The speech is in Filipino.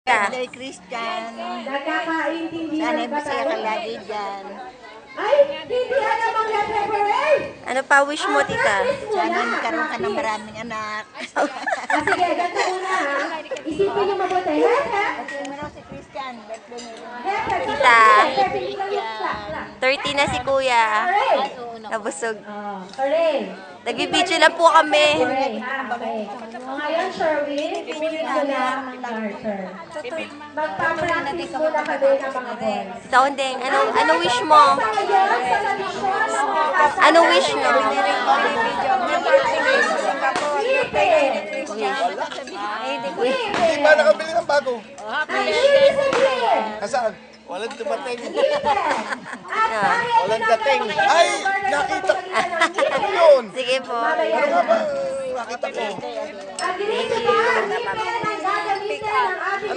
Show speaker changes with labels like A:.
A: Birthday, Christian.
B: Nagkakaintindihan
A: Sana
B: ba
A: masaya
B: tayo?
A: ka lagi dyan.
B: Ay, hindi ano mga February!
C: Ano pa wish mo, tita?
A: Sana magkaroon ka ng maraming anak.
B: Sige, ganito muna ha. Isipin niyo mabuti.
A: Kasi meron si Christian, birthday niya.
C: Tita, 30 na si kuya. Nabusog.
B: Hooray!
C: Nagbibideo lang po kami.
B: Okay, ha? Okay. Ngayon, Sherwin, kunin ko na ang garter. Magpa-practice muna kami ng mga boys.
C: Tita Ondeng, anong wish mo? Anong wish mo?
D: Hindi ba nakabili ng bago? Nasaan? Walang dumating. Walang dating. Ay, nakita. Ano yun?
C: Sige po.
D: Ano nga ba nakita ko?
B: Agree ka ba? Hindi pera ng gagamitin ng ating